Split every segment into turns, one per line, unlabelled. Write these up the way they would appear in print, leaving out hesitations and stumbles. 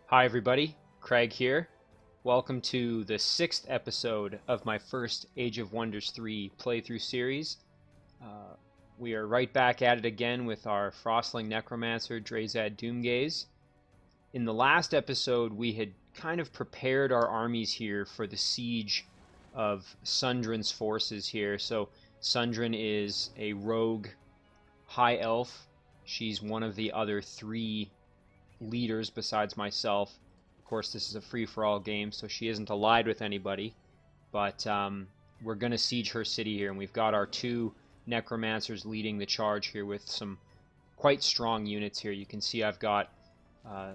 Hi everybody, Craig here. Welcome to the 6th episode of my first Age of Wonders 3 playthrough series. We are right back at it again with our Frostling Necromancer, Draezad Doomgaze. In the last episode, we had kind of prepared our armies here for the siege of Sundren's forces here. So Sundren is a rogue high elf. She's one of the other 3 leaders besides myself. Of course, this is a free-for-all game, so she isn't allied with anybody. But we're going to siege her city here, and we've got our 2 necromancers leading the charge here with some quite strong units here. You can see I've got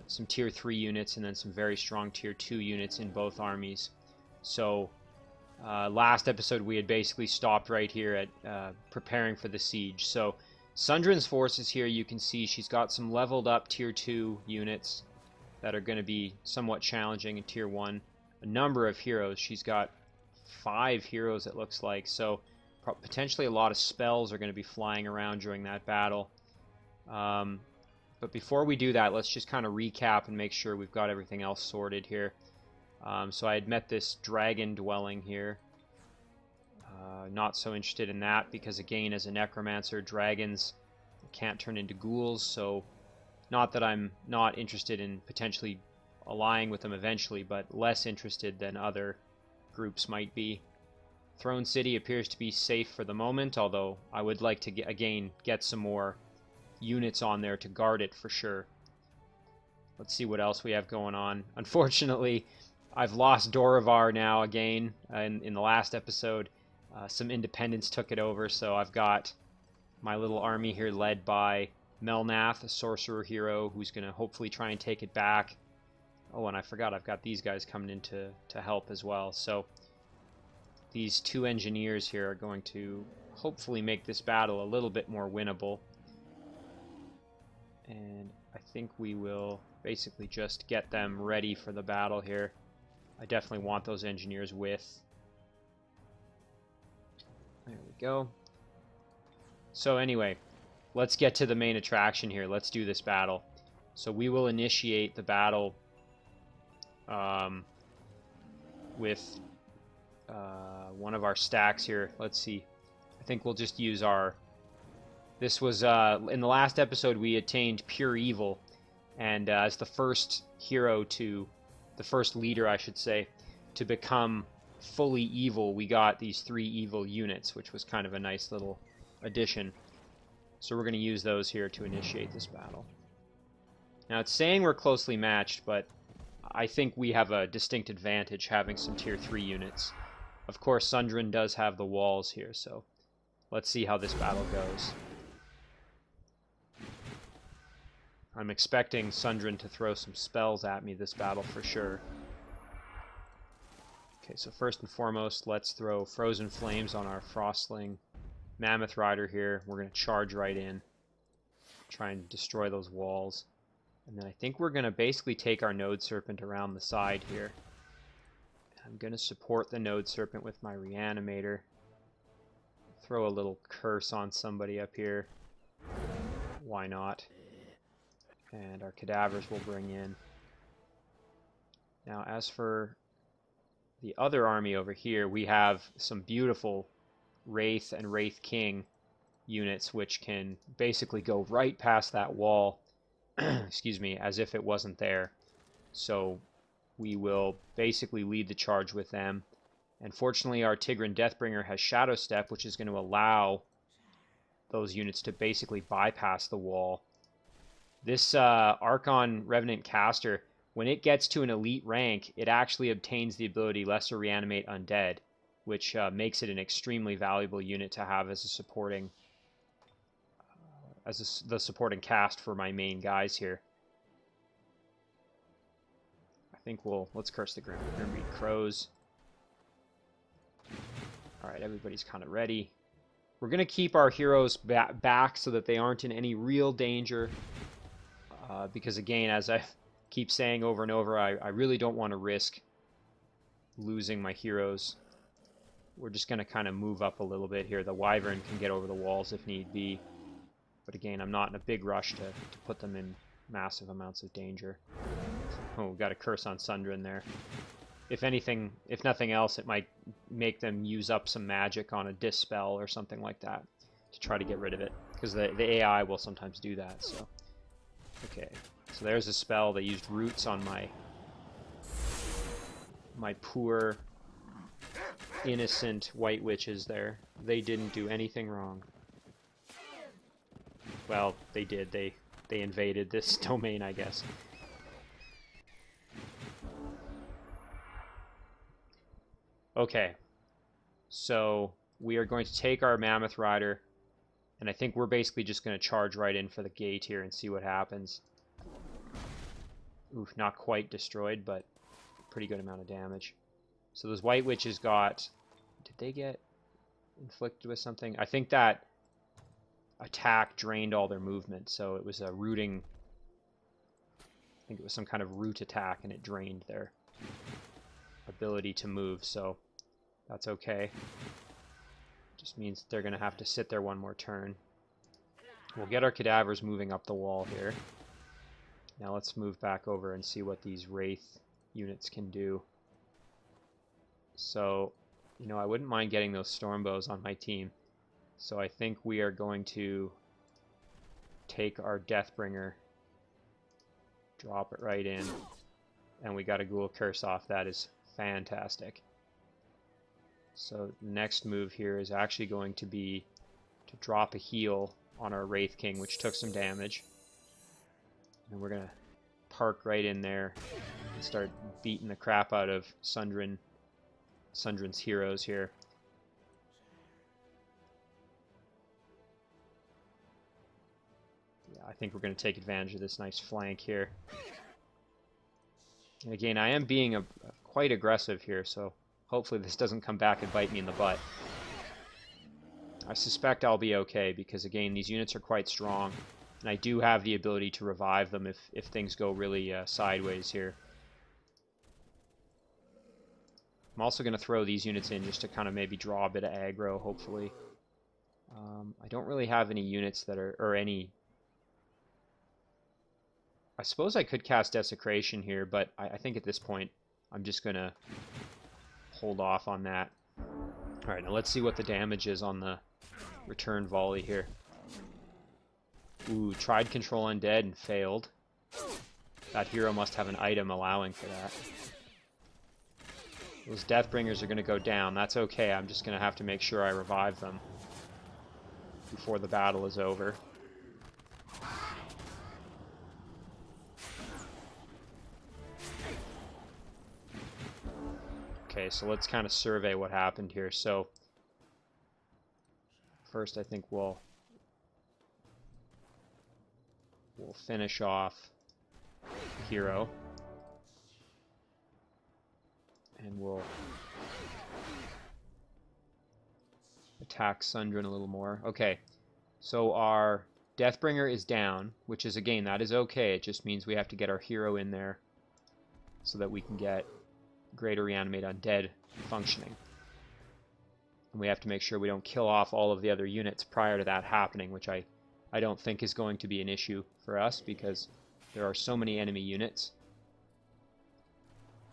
some tier 3 units and then some very strong tier 2 units in both armies. So last episode we had basically stopped right here at preparing for the siege. So Sundren's forces here, you can see she's got some leveled up tier 2 units that are going to be somewhat challenging in tier 1. A number of heroes. She's got 5 heroes it looks like, so potentially a lot of spells are going to be flying around during that battle. But before we do that, let's just kind of recap and make sure we've got everything else sorted here. So I had met this dragon dwelling here. Not so interested in that because, again, as a necromancer, dragons can't turn into ghouls, so not that I'm not interested in potentially allying with them eventually, but less interested than other groups might be. Throne City appears to be safe for the moment, although I would like to, again, get some more units on there to guard it for sure. Let's see what else we have going on. Unfortunately, I've lost Dorovar now again in the last episode. Some independents took it over, so I've got my little army here led by Melnath, a sorcerer hero, who's going to hopefully try and take it back. Oh, and I forgot I've got these guys coming in to help as well. So these 2 engineers here are going to hopefully make this battle a little bit more winnable. And I think we will basically just get them ready for the battle here. I definitely want those engineers with. There we go. So anyway, let's get to the main attraction here. Let's do this battle. So we will initiate the battle with one of our stacks here. Let's see. I think we'll just use our... This was, in the last episode, we attained Pure Evil. And as the first hero to... The first leader, I should say, to become fully evil, we got these 3 evil units, which was kind of a nice little addition. So we're going to use those here to initiate this battle. Now, it's saying we're closely matched, but I think we have a distinct advantage having some tier 3 units. Of course, Sundren does have the walls here, so let's see how this battle goes. I'm expecting Sundren to throw some spells at me this battle for sure. Okay, so first and foremost, let's throw Frozen Flames on our Frostling Mammoth Rider here. We're going to charge right in, try and destroy those walls. And then I think we're going to basically take our Node Serpent around the side here. I'm going to support the Node Serpent with my Reanimator. Throw a little curse on somebody up here. Why not? And our Cadavers we'll bring in. Now, as for the other army over here, we have some beautiful Wraith and Wraith King units, which can basically go right past that wall, excuse me, as if it wasn't there. So we will basically lead the charge with them. And fortunately, our Tigran Deathbringer has Shadow Step, which is going to allow those units to basically bypass the wall. This Archon Revenant Caster, when it gets to an elite rank, it actually obtains the ability Lesser Reanimate Undead, which makes it an extremely valuable unit to have as a supporting, the supporting cast for my main guys here. I think let's curse the Grimreed Crows. Alright, everybody's kind of ready. We're going to keep our heroes back so that they aren't in any real danger. Because again, as I keep saying over and over, I really don't want to risk losing my heroes. We're just going to kind of move up a little bit here. The Wyvern can get over the walls if need be. But again, I'm not in a big rush to put them in massive amounts of danger. Oh, we got a curse on Sundren there. If anything, if nothing else, it might make them use up some magic on a dispel or something like that to try to get rid of it, because the AI will sometimes do that. So, okay, so there's a spell. They used roots on my poor innocent white witches there. They didn't do anything wrong. Well, they did. They invaded this domain, I guess. Okay, so we are going to take our Mammoth Rider, and I think we're basically just going to charge right in for the gate here and see what happens. Oof, not quite destroyed, but pretty good amount of damage. So those White Witches got... Did they get inflicted with something? I think that attack drained all their movement, so it was a rooting... I think it was some kind of root attack, and it drained their ability to move, so that's okay. Just means they're going to have to sit there one more turn. We'll get our cadavers moving up the wall here. Now let's move back over and see what these Wraith units can do. So, you know, I wouldn't mind getting those Stormbows on my team. So I think we are going to take our Deathbringer, drop it right in, and we got a Ghoul Curse off. That is fantastic. So the next move here is actually going to be to drop a heal on our Wraith King, which took some damage. And we're going to park right in there and start beating the crap out of Sundren's heroes here. Yeah, I think we're going to take advantage of this nice flank here. And again, I am being quite aggressive here, so hopefully this doesn't come back and bite me in the butt. I suspect I'll be okay, because again, these units are quite strong, and I do have the ability to revive them if things go really sideways here. I'm also going to throw these units in just to kind of maybe draw a bit of aggro, hopefully. I don't really have any units that are, or any... I suppose I could cast Desecration here, but I think at this point I'm just going to hold off on that. Alright, now let's see what the damage is on the return volley here. Ooh, tried control undead and failed. That hero must have an item allowing for that. Those Deathbringers are going to go down. That's okay. I'm just going to have to make sure I revive them before the battle is over. Okay, so let's kind of survey what happened here. So, first I think we'll finish off the hero. And we'll attack Sundren a little more. Okay, so our Deathbringer is down, which is, again, that is okay. It just means we have to get our hero in there so that we can get Greater Reanimate Undead functioning. And we have to make sure we don't kill off all of the other units prior to that happening, which I don't think is going to be an issue for us because there are so many enemy units.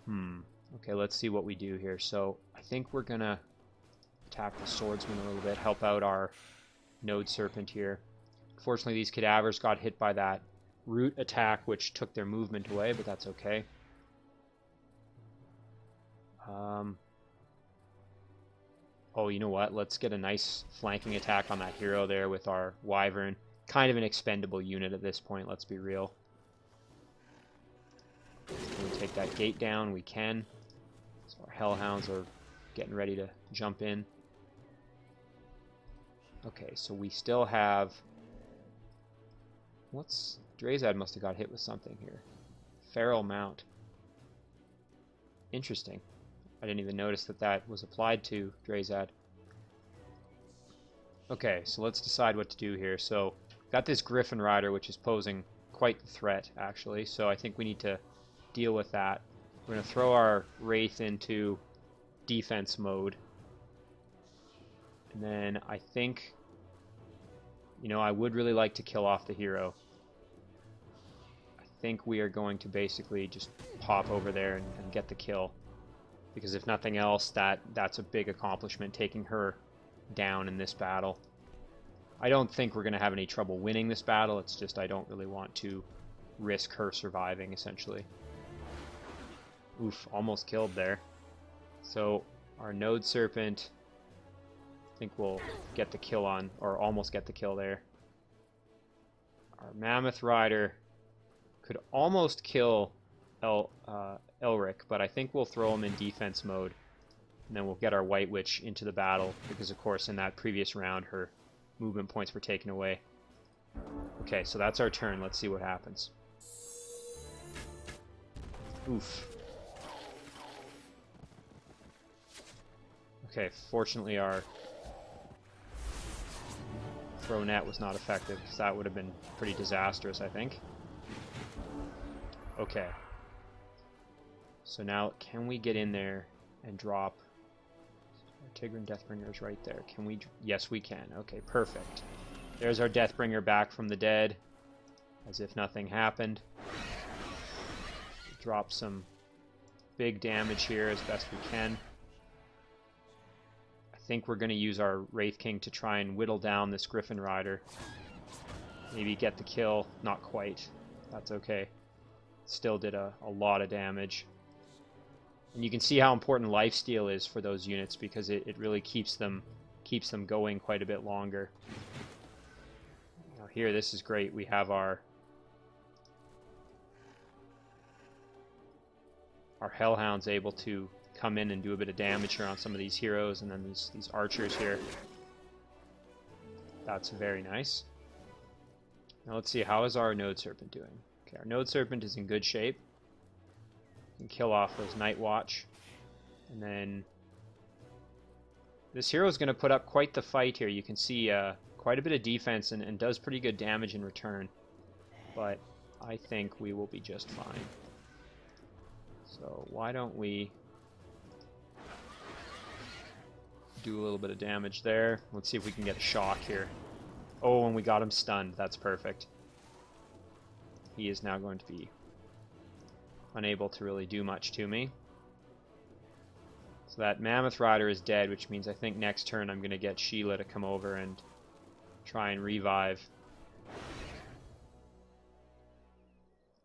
Okay, let's see what we do here. So I think we're going to attack the Swordsman a little bit, help out our Node Serpent here. Unfortunately, these cadavers got hit by that root attack, which took their movement away, but that's okay. Oh, you know what? Let's get a nice flanking attack on that hero there with our Wyvern. Kind of an expendable unit at this point, let's be real. Can we take that gate down? We can. So our Hellhounds are getting ready to jump in. Okay, so we still have... Draezad must have got hit with something here. Feral Mount. Interesting. I didn't even notice that that was applied to Draezad. Okay, so let's decide what to do here. So, got this Griffin Rider, which is posing quite the threat, actually. So I think we need to deal with that. We're going to throw our Wraith into defense mode. And then I think, you know, I would really like to kill off the hero. I think we are going to basically just pop over there and get the kill. Because if nothing else, that's a big accomplishment, taking her down in this battle. I don't think we're going to have any trouble winning this battle, it's just I don't really want to risk her surviving, essentially. Oof, almost killed there. So, our Node Serpent, I think we'll get the kill on, or almost get the kill there. Our Mammoth Rider could almost kill Elric, but I think we'll throw him in defense mode. And then we'll get our White Witch into the battle, because of course in that previous round her movement points were taken away. Okay, so that's our turn. Let's see what happens. Oof. Okay, fortunately our throw net was not effective, because that would have been pretty disastrous, I think. Okay. So now, can we get in there and drop... Tigran Deathbringer's right there. Can we... Yes, we can. Okay, perfect. There's our Deathbringer back from the dead, as if nothing happened. Drop some big damage here as best we can. I think we're going to use our Wraith King to try and whittle down this Griffin Rider. Maybe get the kill. Not quite. That's okay. Still did a lot of damage. And you can see how important lifesteal is for those units, because it really keeps them going quite a bit longer. Now here, this is great. We have our Hellhounds able to come in and do a bit of damage here on some of these heroes, and then these archers here. That's very nice. Now let's see, how is our Node Serpent doing? Okay, our Node Serpent is in good shape. Can kill off those Night Watch. And then this hero is going to put up quite the fight here. You can see quite a bit of defense and does pretty good damage in return. But I think we will be just fine. So why don't we do a little bit of damage there. Let's see if we can get a shock here. Oh, and we got him stunned. That's perfect. He is now going to be unable to really do much to me. So that Mammoth Rider is dead, which means I think next turn I'm going to get Sheila to come over and try and revive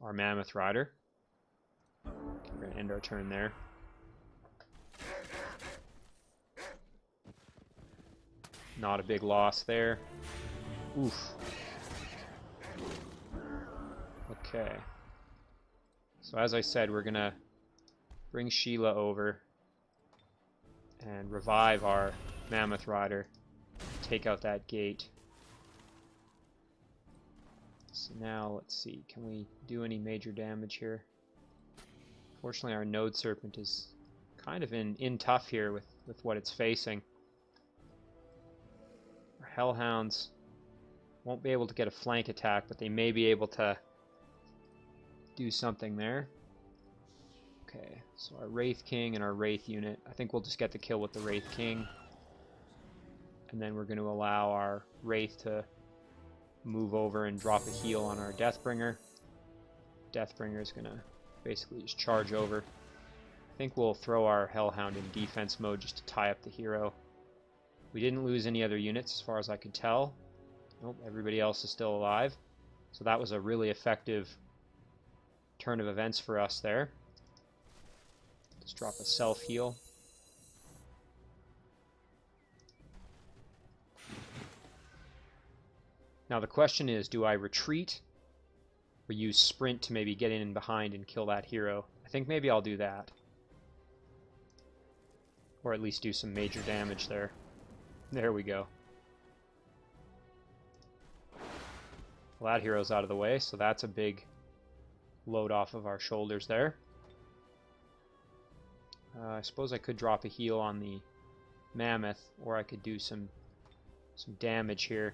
our Mammoth Rider. Okay, we're going to end our turn there. Not a big loss there. Oof. Okay. So as I said, we're going to bring Sheila over and revive our Mammoth Rider. Take out that gate. So now, let's see. Can we do any major damage here? Fortunately, our Node Serpent is kind of in tough here with what it's facing. Our Hellhounds won't be able to get a flank attack, but they may be able to do something there. Okay, so our Wraith King and our Wraith unit. I think we'll just get the kill with the Wraith King. And then we're going to allow our Wraith to move over and drop a heal on our Deathbringer. Deathbringer is going to basically just charge over. I think we'll throw our Hellhound in defense mode just to tie up the hero. We didn't lose any other units as far as I could tell. Nope, everybody else is still alive. So that was a really effective turn of events for us there. Let's drop a self-heal. Now the question is, do I retreat or use sprint to maybe get in behind and kill that hero? I think maybe I'll do that. Or at least do some major damage there. There we go. Well, that hero's out of the way, so that's a big load off of our shoulders there. I suppose I could drop a heal on the Mammoth, or I could do some damage here.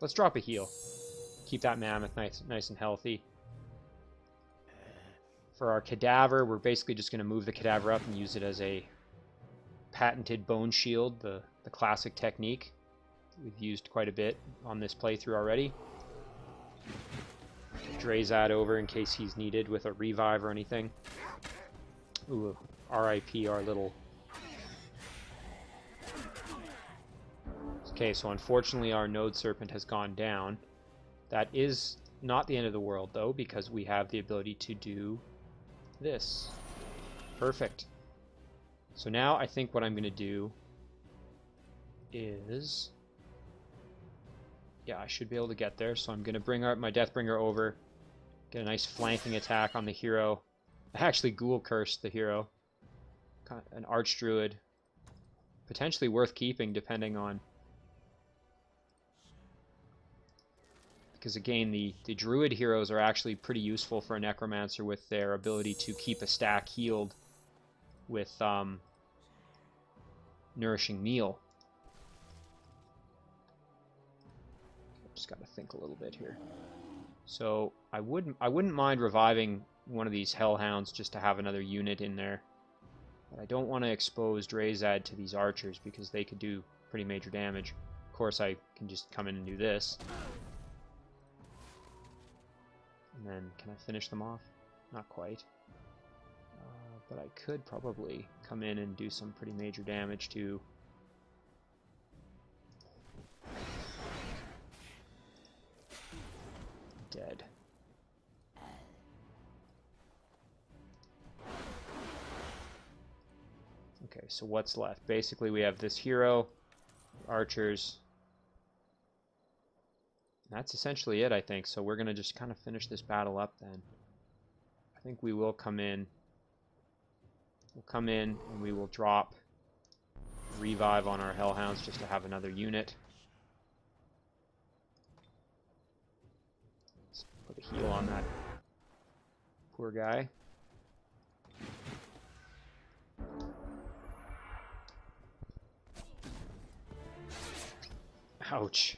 Let's drop a heal. Keep that Mammoth nice and healthy. For our Cadaver, we're basically just going to move the Cadaver up and use it as a patented bone shield, the classic technique. We've used quite a bit on this playthrough already. Draezad over in case he's needed with a revive or anything. Ooh, RIP our little... Okay, so unfortunately our Node Serpent has gone down. That is not the end of the world, though, because we have the ability to do this. Perfect. So now I think what I'm going to do is... Yeah, I should be able to get there, so I'm going to bring my Deathbringer over, get a nice flanking attack on the hero. I actually Ghoul Cursed the hero. An Archdruid. Potentially worth keeping, depending on... Because again, the Druid heroes are actually pretty useful for a Necromancer with their ability to keep a stack healed with Nourishing Meal. Just got to think a little bit here. So I wouldn't mind reviving one of these Hellhounds just to have another unit in there. But I don't want to expose Draezad to these archers because they could do pretty major damage. Of course, I can just come in and do this. And then, can I finish them off? Not quite. But I could probably come in and do some pretty major damage to... Dead. Okay, so what's left? Basically, we have this hero, archers. That's essentially it, I think. So we're going to just kind of finish this battle up then. I think we will come in. We'll come in and we will drop revive on our Hellhounds just to have another unit. Let's put a heal on that poor guy. Ouch.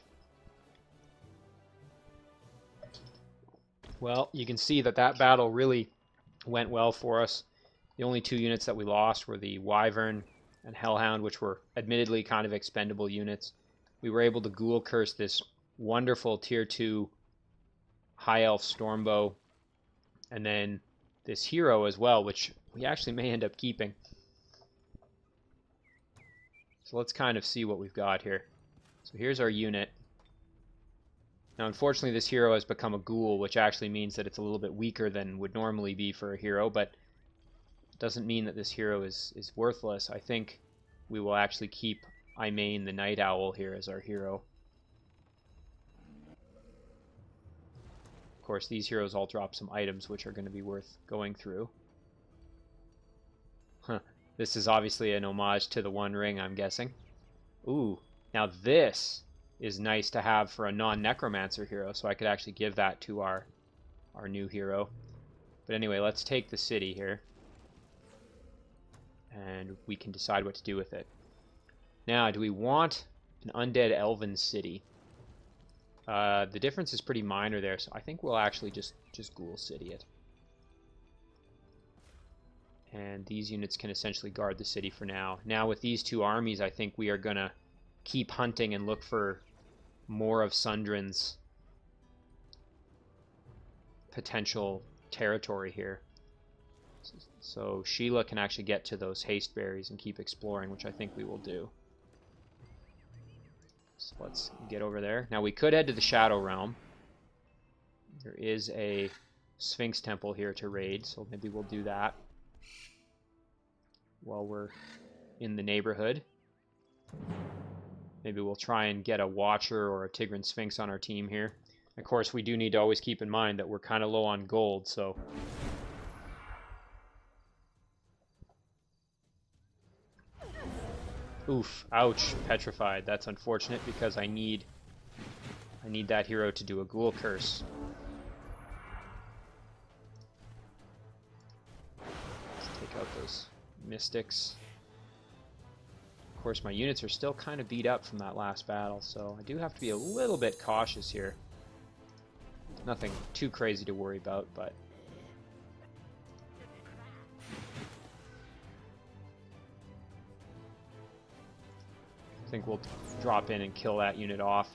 Well, you can see that battle really went well for us. The only two units that we lost were the Wyvern and Hellhound, which were admittedly kind of expendable units. We were able to Ghoul Curse this wonderful Tier 2 High Elf Stormbow, and then this hero as well, which we actually may end up keeping. So let's kind of see what we've got here. So here's our unit. Now, unfortunately, this hero has become a ghoul, which actually means that it's a little bit weaker than would normally be for a hero, but it doesn't mean that this hero is worthless. I think we will actually keep Imain the Night Owl here as our hero. Of course, these heroes all drop some items which are going to be worth going through. Huh. This is obviously an homage to the One Ring, I'm guessing. Ooh, now this is nice to have for a non-Necromancer hero, so I could actually give that to our new hero. But anyway, let's take the city here, and we can decide what to do with it. Now, do we want an undead elven city? The difference is pretty minor there, so I think we'll actually just Ghoul City it. And these units can essentially guard the city for now. Now, with these two armies, I think we are going to keep hunting and look for more of Sundren's potential territory here. So Sheila can actually get to those haste berries and keep exploring, which I think we will do. So let's get over there. Now we could head to the Shadow Realm. There is a Sphinx Temple here to raid, so maybe we'll do that while we're in the neighborhood. Maybe we'll try and get a Watcher or a Tigran Sphinx on our team here. Of course, we do need to always keep in mind that we're kind of low on gold, so... Oof, ouch, petrified. That's unfortunate because I need that hero to do a Ghoul Curse. Let's take out those Mystics. Of course, my units are still kind of beat up from that last battle, so I do have to be a little bit cautious here. Nothing too crazy to worry about, but... I think we'll drop in and kill that unit off.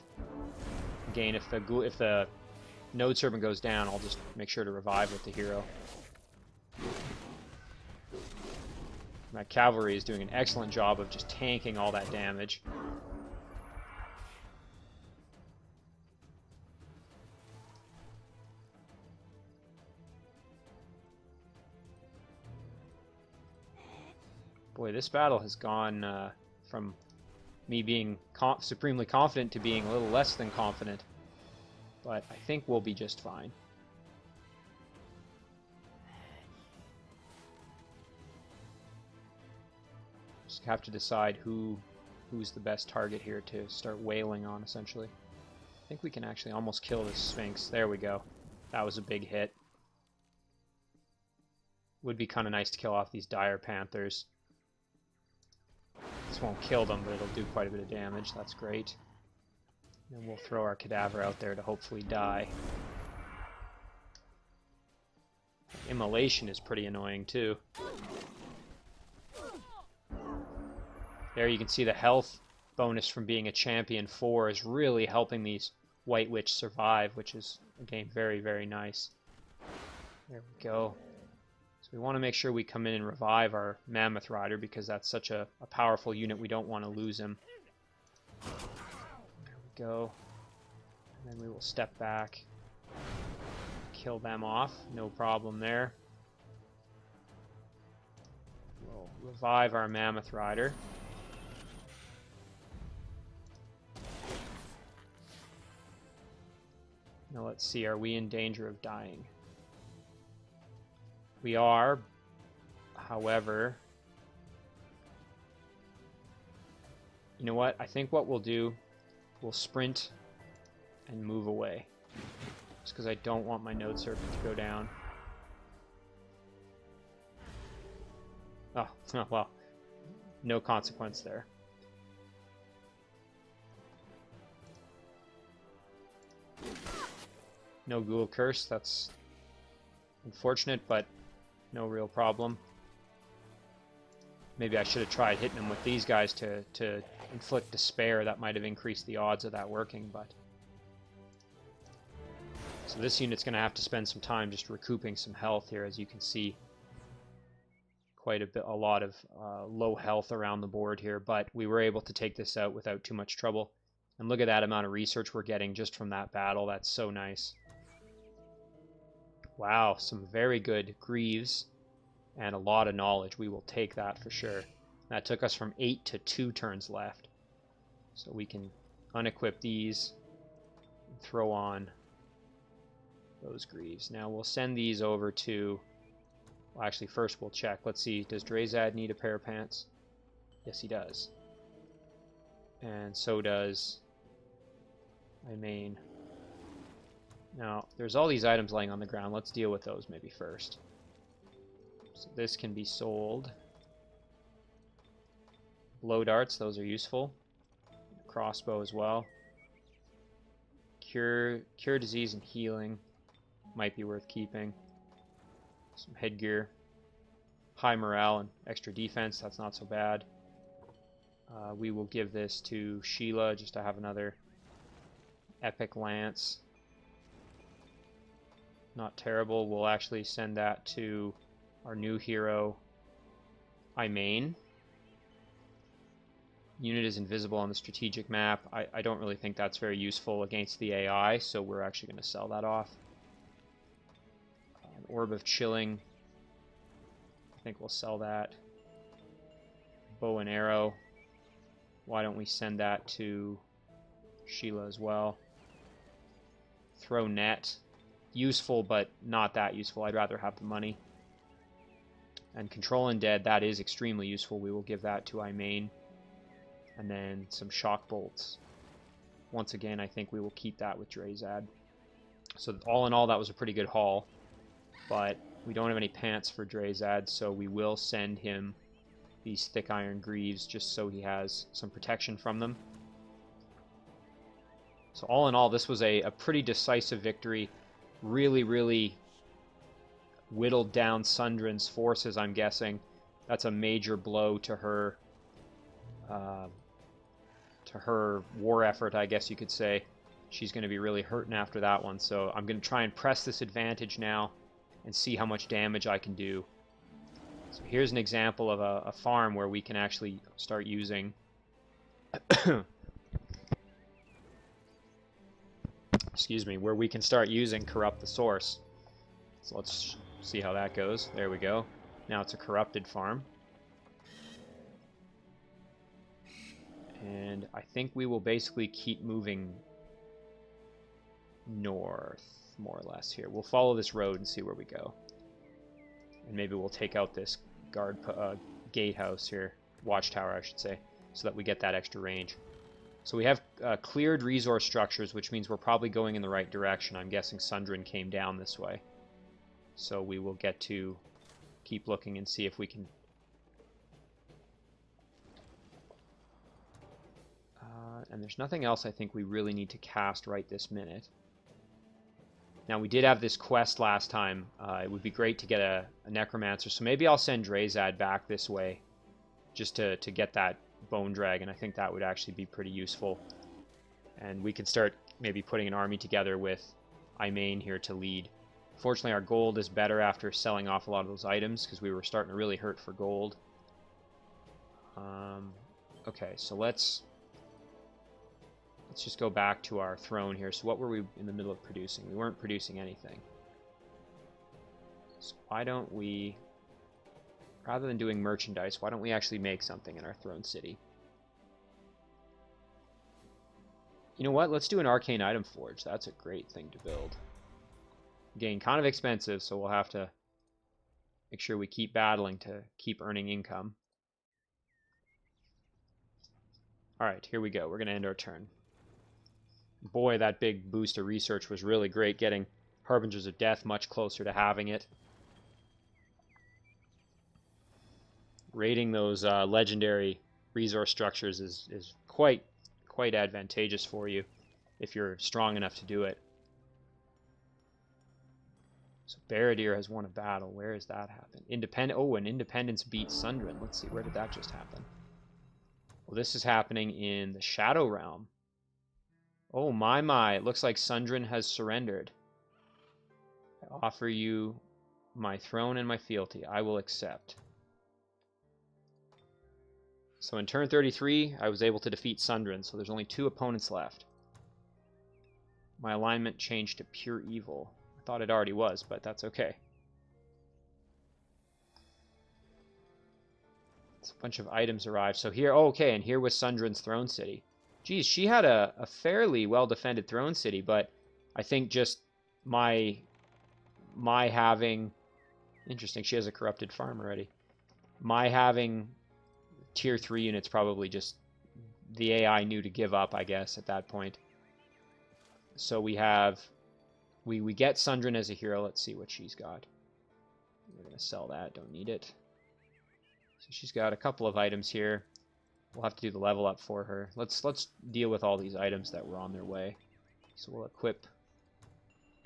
Again, if the Node Serpent goes down, I'll just make sure to revive with the hero. My cavalry is doing an excellent job of just tanking all that damage. Boy, this battle has gone from me being supremely confident to being a little less than confident. But I think we'll be just fine. Just have to decide who's the best target here to start wailing on, essentially. I think we can actually almost kill this Sphinx. There we go. That was a big hit. Would be kind of nice to kill off these dire panthers. This won't kill them, but it'll do quite a bit of damage. That's great. And we'll throw our cadaver out there to hopefully die. Immolation is pretty annoying too. There you can see the health bonus from being a champion 4 is really helping these White Witch survive, which is, again, very, very nice. There we go. So we want to make sure we come in and revive our Mammoth Rider because that's such a powerful unit. We don't want to lose him. There we go. And then we will step back. Kill them off. No problem there. We'll revive our Mammoth Rider. Now let's see, are we in danger of dying? We are, however, you know what? I think what we'll do, we'll sprint and move away. Just because I don't want my Node Serpent to go down. Oh, well, no consequence there. No Ghoul Curse, that's unfortunate, but no real problem. Maybe I should have tried hitting them with these guys to inflict despair. That might have increased the odds of that working, but... So this unit's going to have to spend some time just recouping some health here, as you can see. Quite a lot of low health around the board here, but we were able to take this out without too much trouble. And look at that amount of research we're getting just from that battle. That's so nice. Wow, some very good Greaves and a lot of knowledge. We will take that for sure. That took us from 8 to 2 turns left. So we can unequip these and throw on those Greaves. Now we'll send these over to... Well, actually, first we'll check. Let's see, does Draezad need a pair of pants? Yes, he does. And so does Imain. Now, there's all these items laying on the ground. Let's deal with those maybe first. So this can be sold. Blow darts, those are useful. Crossbow as well. Cure disease and healing might be worth keeping. Some headgear. High morale and extra defense, that's not so bad. We will give this to Sheila just to have another epic lance. Not terrible. We'll actually send that to our new hero, Imain. Unit is invisible on the strategic map. I don't really think that's very useful against the AI, so we're actually going to sell that off. An Orb of Chilling. I think we'll sell that. Bow and Arrow. Why don't we send that to Sheila as well? Throw Net. Useful, but not that useful. I'd rather have the money. And Control Undead, that is extremely useful. We will give that to Imain. And then some Shock Bolts. Once again, I think we will keep that with Draezad. So all in all, that was a pretty good haul. But we don't have any pants for Draezad, so we will send him these Thick Iron Greaves just so he has some protection from them. So all in all, this was a pretty decisive victory. Really, really whittled down Sundren's forces, I'm guessing. That's a major blow to her war effort, I guess you could say. she's going to be really hurting after that one. So I'm going to try and press this advantage now and see how much damage I can do. So here's an example of a farm where we can actually start using excuse me, where we can start using Corrupt the Source. So let's see how that goes. There we go. Now it's a corrupted farm. And I think we will basically keep moving north, more or less, here. We'll follow this road and see where we go. And maybe we'll take out this gatehouse here, watchtower, I should say, so that we get that extra range. So we have cleared resource structures, which means we're probably going in the right direction. I'm guessing Sundren came down this way. So we will get to keep looking and see if we can... and there's nothing else I think we really need to cast right this minute. Now, we did have this quest last time. It would be great to get a Necromancer, so maybe I'll send Draezad back this way just to get that Bone Dragon. I think that would actually be pretty useful. And we could start maybe putting an army together with Imain here to lead. Fortunately, our gold is better after selling off a lot of those items because we were starting to really hurt for gold. Okay, so let's just go back to our throne here. So what were we in the middle of producing? We weren't producing anything. So why don't we, rather than doing merchandise, why don't we actually make something in our throne city? You know what? Let's do an arcane item forge. That's a great thing to build. Again, kind of expensive, so we'll have to make sure we keep battling to keep earning income. Alright, here we go. We're going to end our turn. Boy, that big boost of research was really great, getting Harbingers of Death much closer to having it. Raiding those legendary resource structures is quite advantageous for you if you're strong enough to do it. So Baradir has won a battle. Where has that happened? Oh, and Independence beat Sundren. Let's see, where did that just happen? Well, this is happening in the Shadow Realm. Oh my, it looks like Sundren has surrendered. I offer you my throne and my fealty. I will accept. So in turn 33, I was able to defeat Sundren, so there's only 2 opponents left. My alignment changed to pure evil. I thought it already was, but that's okay. So a bunch of items arrived. So here, oh, okay, and here was Sundren's throne city. Geez, she had a fairly well-defended throne city, but I think just my having... Interesting, she has a corrupted farm already. My having tier 3 units probably just... The AI knew to give up, I guess, at that point. So we have... We get Sundren as a hero. Let's see what she's got. We're going to sell that. Don't need it. So she's got a couple of items here. We'll have to do the level up for her. Let's deal with all these items that were on their way. So we'll equip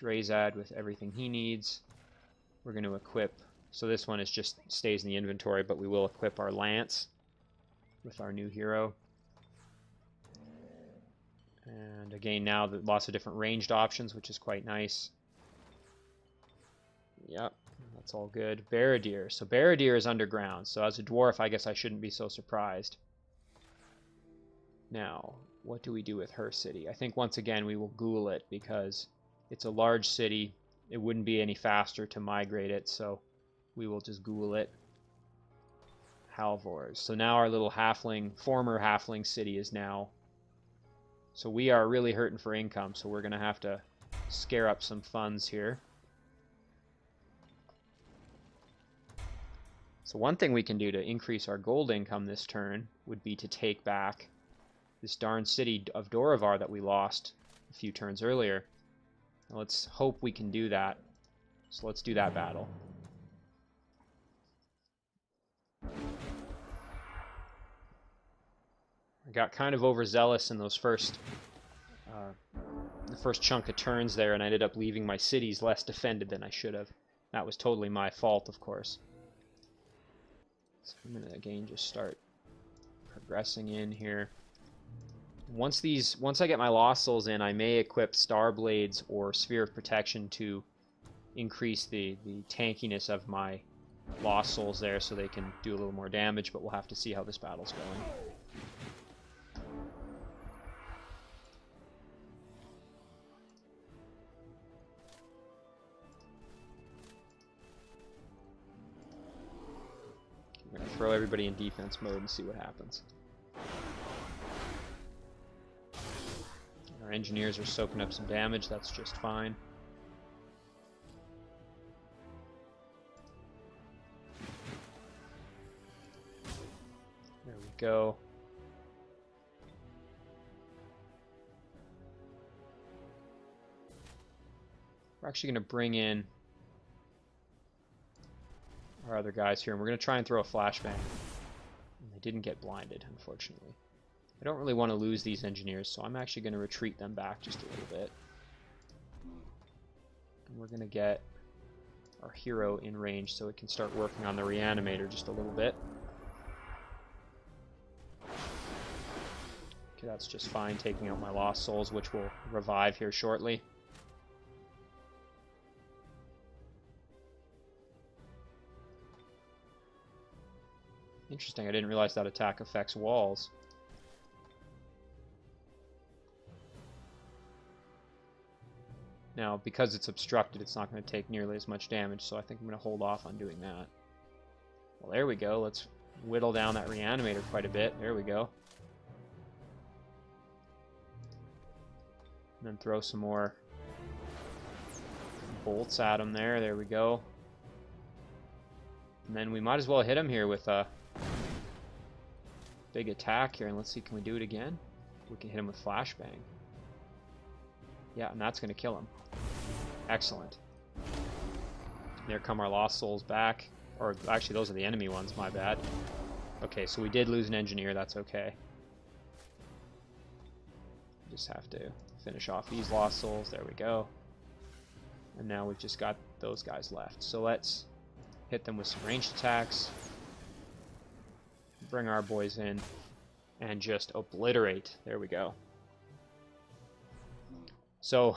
Draezad with everything he needs. We're going to equip... So this one is just stays in the inventory, but we will equip our lance with our new hero. And again, now lots of different ranged options, which is quite nice. Yep, that's all good. Baradir. So Baradir is underground. So as a dwarf, I guess I shouldn't be so surprised. Now, what do we do with her city? I think once again we will ghoul it because it's a large city. It wouldn't be any faster to migrate it, so we will just ghoul it. Halvors. So now our little former halfling city is now... So we are really hurting for income, so we're going to have to scare up some funds here. So one thing we can do to increase our gold income this turn would be to take back this darn city of Doravar that we lost a few turns earlier. Now let's hope we can do that. So let's do that battle. I got kind of overzealous in those the first chunk of turns there, and I ended up leaving my cities less defended than I should have. That was totally my fault, of course. So I'm going to again just start progressing in here. Once I get my Lost Souls in, I may equip Star Blades or Sphere of Protection to increase the tankiness of my Lost Souls there so they can do a little more damage, but we'll have to see how this battle's going. I'm going to throw everybody in defense mode and see what happens. Our engineers are soaking up some damage, that's just fine. There we go. We're actually going to bring in our other guys here, and we're going to try and throw a flashbang. And they didn't get blinded, unfortunately. I don't really want to lose these engineers, so I'm actually going to retreat them back just a little bit. And we're going to get our hero in range so it can start working on the reanimator just a little bit. Okay, that's just fine, taking out my Lost Souls, which will revive here shortly. Interesting, I didn't realize that attack affects walls. Now, because it's obstructed, it's not going to take nearly as much damage, so I think I'm going to hold off on doing that. Well, there we go. Let's whittle down that reanimator quite a bit. There we go. And then throw some more bolts at him there. There we go. And then we might as well hit him here with a big attack here. And let's see, can we do it again? We can hit him with flashbang. Yeah, and that's going to kill him. Excellent. There come our Lost Souls back. Or actually, those are the enemy ones, my bad. Okay, so we did lose an engineer. That's okay. Just have to finish off these Lost Souls. There we go. And now we've just got those guys left. So let's hit them with some ranged attacks. Bring our boys in. And just obliterate. There we go. So,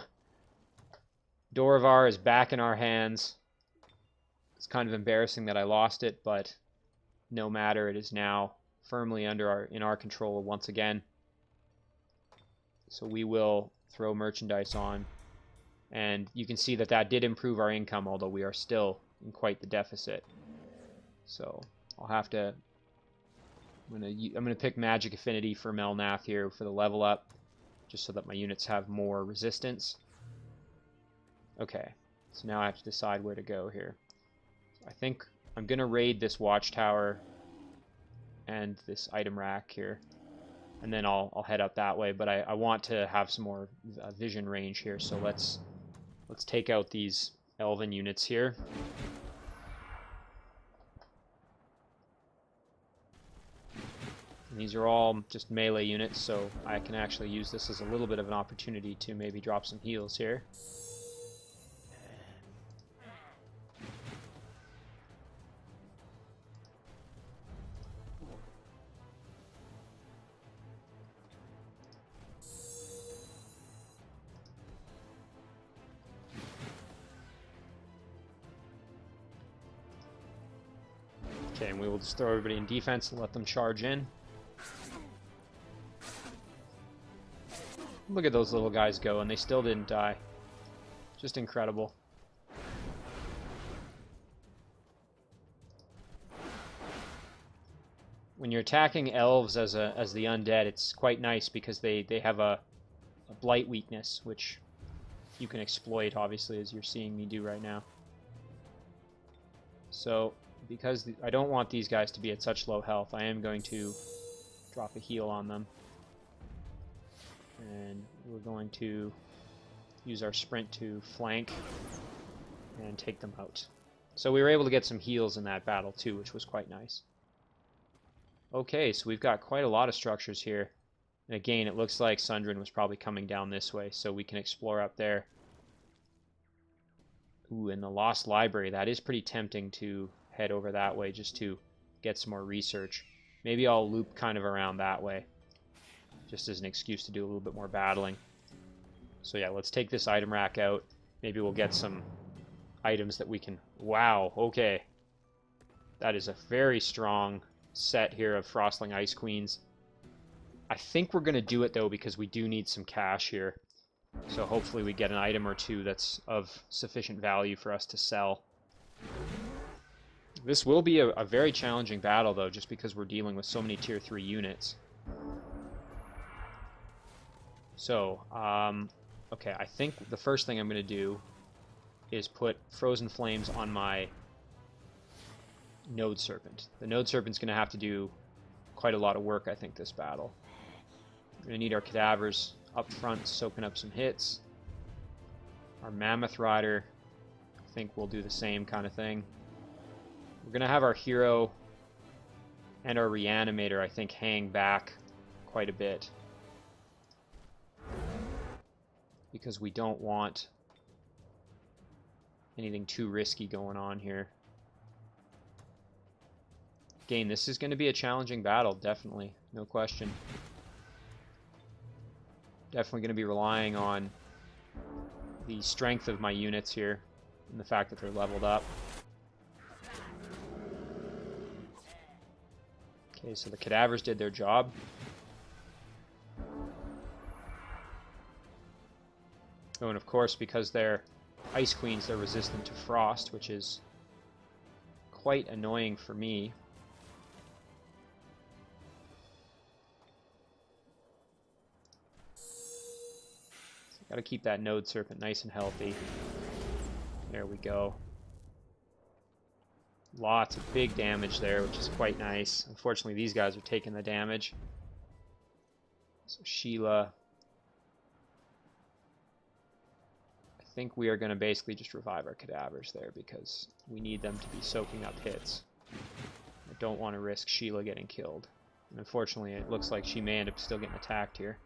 Dorovar is back in our hands. It's kind of embarrassing that I lost it, but no matter. It is now firmly in our control once again. So we will throw merchandise on. And you can see that that did improve our income, although we are still in quite the deficit. So I'll have to... I'm gonna pick Magic Affinity for Melnath here for the level up, just so that my units have more resistance. Okay, so now I have to decide where to go here. I think I'm gonna raid this watchtower and this item rack here, and then I'll head up that way. But I want to have some more vision range here, so let's take out these elven units here. And these are all just melee units, so I can actually use this as a little bit of an opportunity to maybe drop some heals here. Okay, and we will just throw everybody in defense and let them charge in. Look at those little guys go, and they still didn't die. Just incredible. When you're attacking elves as the undead, it's quite nice because they have a blight weakness, which you can exploit, obviously, as you're seeing me do right now. So, because I don't want these guys to be at such low health, I am going to drop a heal on them. And we're going to use our sprint to flank and take them out. So we were able to get some heals in that battle too, which was quite nice. Okay, so we've got quite a lot of structures here. And again, it looks like Sundren was probably coming down this way, so we can explore up there. Ooh, and the Lost Library. That is pretty tempting to head over that way just to get some more research. Maybe I'll loop kind of around that way, just as an excuse to do a little bit more battling. So yeah, let's take this item rack out. Maybe we'll get some items that we can... Wow, okay. That is a very strong set here of Frostling Ice Queens. I think we're going to do it, though, because we do need some cash here. So hopefully we get an item or two that's of sufficient value for us to sell. This will be a very challenging battle, though, just because we're dealing with so many Tier 3 units. So, okay, I think the first thing I'm going to do is put Frozen Flames on my Node Serpent. The Node Serpent's going to have to do quite a lot of work, I think, this battle. We're going to need our Cadavers up front, soaking up some hits. Our Mammoth Rider, I think, will do the same kind of thing. We're going to have our Hero and our Reanimator, I think, hang back quite a bit. Because we don't want anything too risky going on here. Again, this is going to be a challenging battle, definitely. No question. Definitely going to be relying on the strength of my units here and the fact that they're leveled up. Okay, so the Cadavers did their job. Oh, and of course, because they're Ice Queens, they're resistant to Frost, which is quite annoying for me. Got to keep that Node Serpent nice and healthy. There we go. Lots of big damage there, which is quite nice. Unfortunately, these guys are taking the damage. So Sheila... I think we are going to basically just revive our Cadavers there because we need them to be soaking up hits. I don't want to risk Sheila getting killed. And unfortunately, it looks like she may end up still getting attacked here.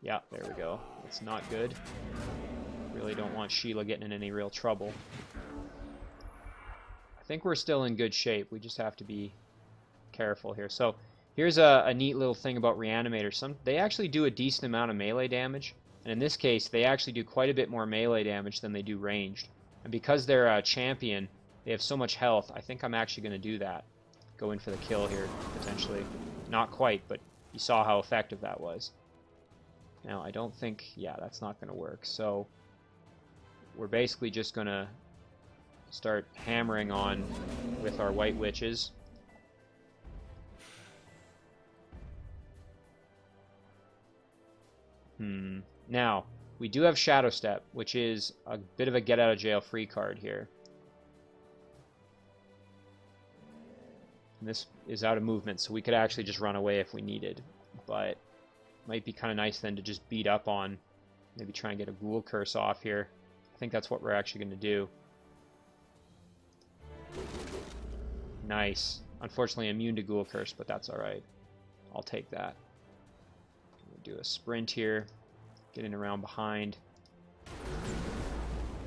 Yeah, there we go. That's not good. Really don't want Sheila getting in any real trouble. I think we're still in good shape. We just have to be careful here. So here's a neat little thing about Reanimator. They actually do a decent amount of melee damage. And in this case, they actually do quite a bit more melee damage than they do ranged. And because they're a champion, they have so much health, I think I'm actually going to do that. Go in for the kill here, potentially. Not quite, but you saw how effective that was. Now, I don't think... Yeah, that's not going to work. So, we're basically just going to start hammering on with our White Witches. Now, we do have Shadow Step, which is a bit of a get-out-of-jail-free card here. And this is out of movement, so we could actually just run away if we needed. But might be kind of nice then to just beat up on, maybe try and get a Ghoul Curse off here. I think that's what we're actually going to do. Nice. Unfortunately, immune to Ghoul Curse, but that's alright. I'll take that. We'll do a sprint here. Get in around behind.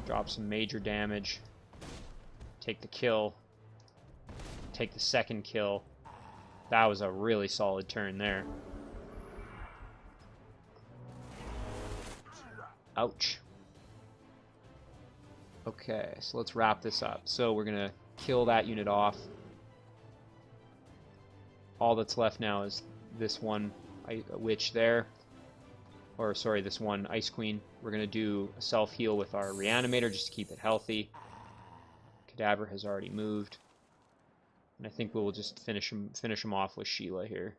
Drop some major damage. Take the kill. Take the second kill. That was a really solid turn there. Ouch. Okay, so let's wrap this up. So we're going to kill that unit off. All that's left now is this one witch there. Or, sorry, this one Ice Queen. We're going to do a self-heal with our Reanimator just to keep it healthy. Cadaver has already moved. And I think we'll just finish him off with Sheila here.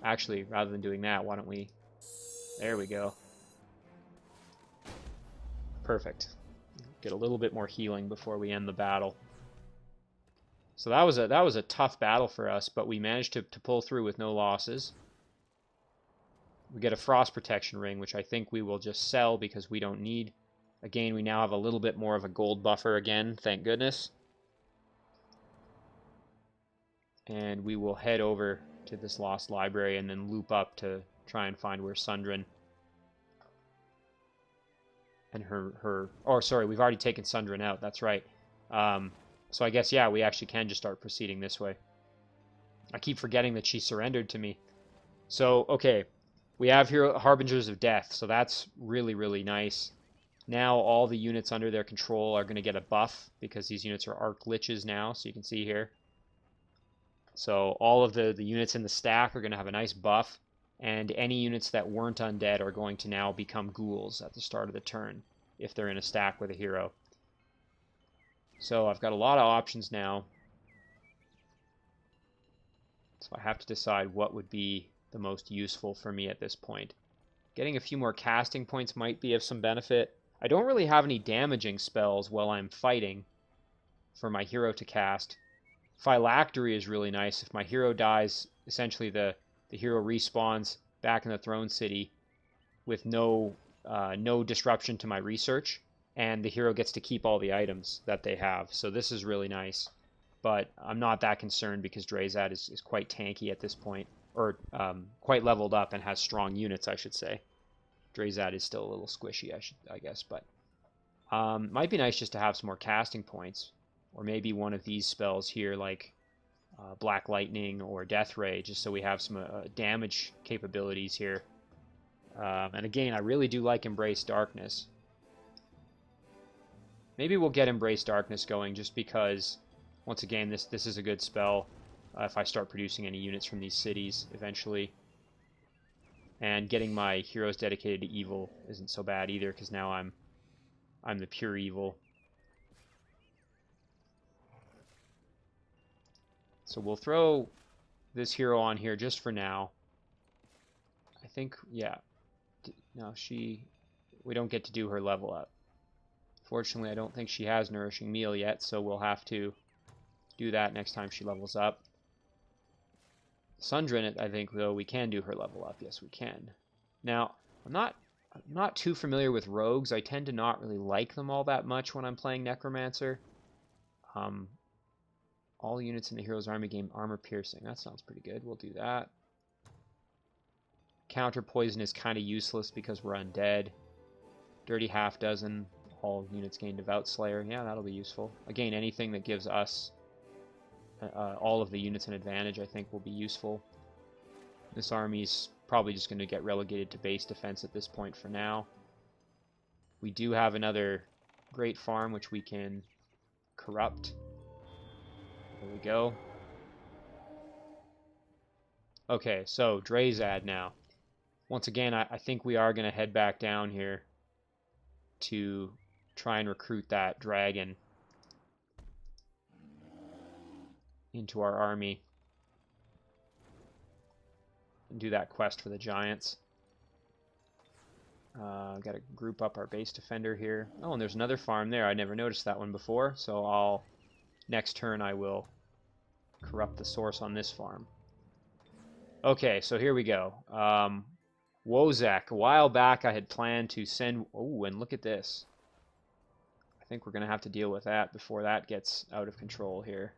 Actually, rather than doing that, why don't we... There we go. Perfect. Get a little bit more healing before we end the battle. So that was a tough battle for us, but we managed to pull through with no losses. We get a Frost Protection Ring, which I think we will just sell because we don't need. Again, we now have a little bit more of a gold buffer again, thank goodness. And we will head over to this Lost Library and then loop up to try and find where Sundren and her... Oh, sorry, we've already taken Sundren out, that's right. So I guess, yeah, we actually can just start proceeding this way. I keep forgetting that she surrendered to me. So, okay, we have here Harbingers of Death, so that's really, really nice. Now all the units under their control are going to get a buff because these units are arc liches now, so you can see here. So all of the units in the stack are going to have a nice buff, and any units that weren't undead are going to now become ghouls at the start of the turn if they're in a stack with a hero. So I've got a lot of options now. So I have to decide what would be the most useful for me at this point. Getting a few more casting points might be of some benefit. I don't really have any damaging spells while I'm fighting for my hero to cast. Phylactery is really nice. If my hero dies, essentially the hero respawns back in the Throne City with no disruption to my research, and the hero gets to keep all the items that they have. So this is really nice. But I'm not that concerned because Draezad is quite tanky at this point, or quite leveled up and has strong units, I should say. Draezad is still a little squishy, I guess, but might be nice just to have some more casting points, or maybe one of these spells here, like Black Lightning or Death Ray, just so we have some damage capabilities here. And again, I really do like Embrace Darkness. Maybe we'll get Embrace Darkness going just because, once again, this is a good spell if I start producing any units from these cities eventually. And getting my heroes dedicated to evil isn't so bad either, because now I'm the pure evil. So we'll throw this hero on here just for now. I think, yeah. No, we don't get to do her level up. Fortunately, I don't think she has Nourishing Meal yet, so we'll have to do that next time she levels up. Sundren, I think, though, we can do her level up. Yes, we can. Now, I'm not too familiar with rogues. I tend to not really like them all that much when I'm playing Necromancer. All units in the Heroes Army game armor piercing. That sounds pretty good. We'll do that. Counter poison is kind of useless because we're undead. Dirty half dozen. All units gain Devout Slayer. Yeah, that'll be useful. Again, anything that gives us all of the units an advantage, I think, will be useful. This army's probably just going to get relegated to base defense at this point for now. We do have another great farm which we can corrupt. There we go. Okay, so Draezad now. Once again, I think we are going to head back down here to try and recruit that dragon into our army and do that quest for the giants. Got to group up our base defender here. Oh, and there's another farm there. I never noticed that one before, so next turn I will corrupt the source on this farm. Okay, so here we go. Wozak. A while back I had planned to send... Oh, and look at this. I think we're going to have to deal with that before that gets out of control here.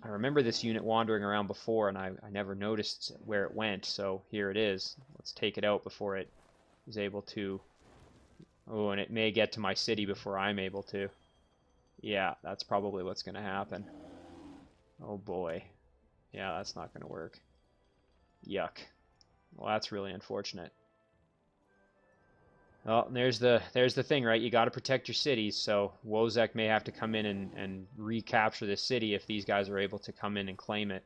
I remember this unit wandering around before, and I never noticed where it went, so here it is. Let's take it out before it is able to... Oh, and it may get to my city before I'm able to. Yeah, that's probably what's going to happen. Oh boy. Yeah, that's not going to work. Yuck. Well, that's really unfortunate. Well, there's the thing, right? You got to protect your cities, so Wozak may have to come in and recapture the city if these guys are able to come in and claim it.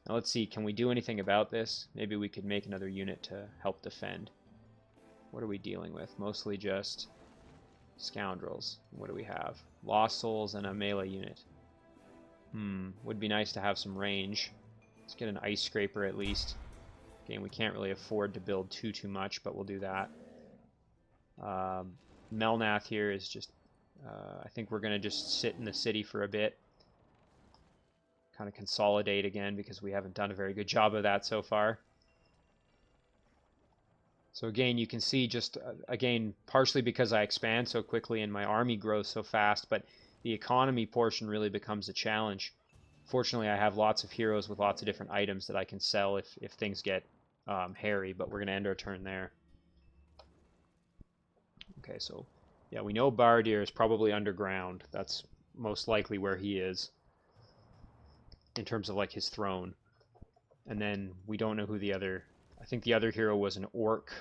Now let's see, can we do anything about this? Maybe we could make another unit to help defend. What are we dealing with? Mostly just scoundrels. What do we have? Lost Souls and a melee unit. Would be nice to have some range. Let's get an Ice Scraper at least. Again, we can't really afford to build too much, but we'll do that. Melnath here is just... I think we're going to just sit in the city for a bit. Kind of consolidate again, because we haven't done a very good job of that so far. So again, you can see just, again, partially because I expand so quickly and my army grows so fast, but the economy portion really becomes a challenge. Fortunately, I have lots of heroes with lots of different items that I can sell if things get hairy, but we're going to end our turn there. Okay, so yeah, we know Bardir is probably underground. That's most likely where he is in terms of like his throne. And then we don't know who the other... I think the other hero was an orc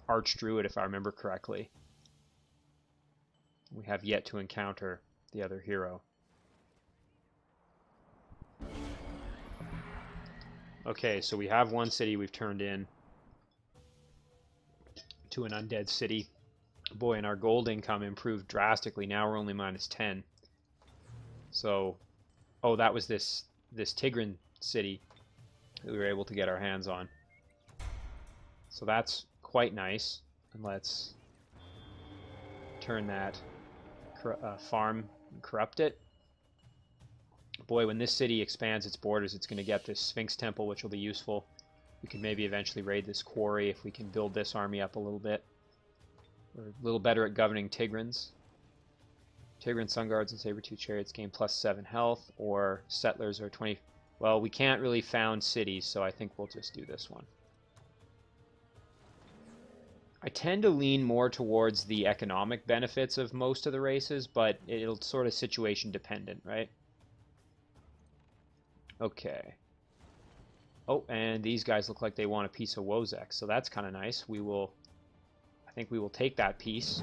archdruid, if I remember correctly. We have yet to encounter the other hero. Okay, so we have one city we've turned in to an undead city. Boy, and our gold income improved drastically. Now we're only minus 10. So, oh, that was this Tigran city that we were able to get our hands on. So that's quite nice. And let's turn that farm and corrupt it. Boy, when this city expands its borders, it's going to get this Sphinx Temple, which will be useful. We could maybe eventually raid this quarry if we can build this army up a little bit. We're a little better at governing Tigrans. Tigran Sun Guards and Saber-Tooth Chariots gain +7 health, or Settlers are 20... Well, we can't really found cities, so I think we'll just do this one. I tend to lean more towards the economic benefits of most of the races, but it'll sort of situation dependent, right? Okay. Oh, and these guys look like they want a piece of Wozek, so that's kind of nice. I think we will take that piece.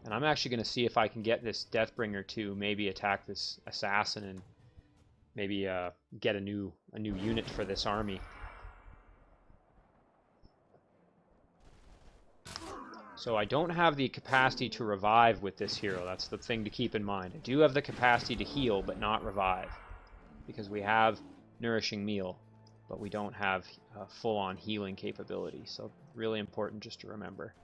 And I'm actually going to see if I can get this Deathbringer to maybe attack this assassin and maybe get a new unit for this army. So I don't have the capacity to revive with this hero. That's the thing to keep in mind. I do have the capacity to heal, but not revive, because we have Nourishing Meal, but we don't have full-on healing capability. So really important just to remember.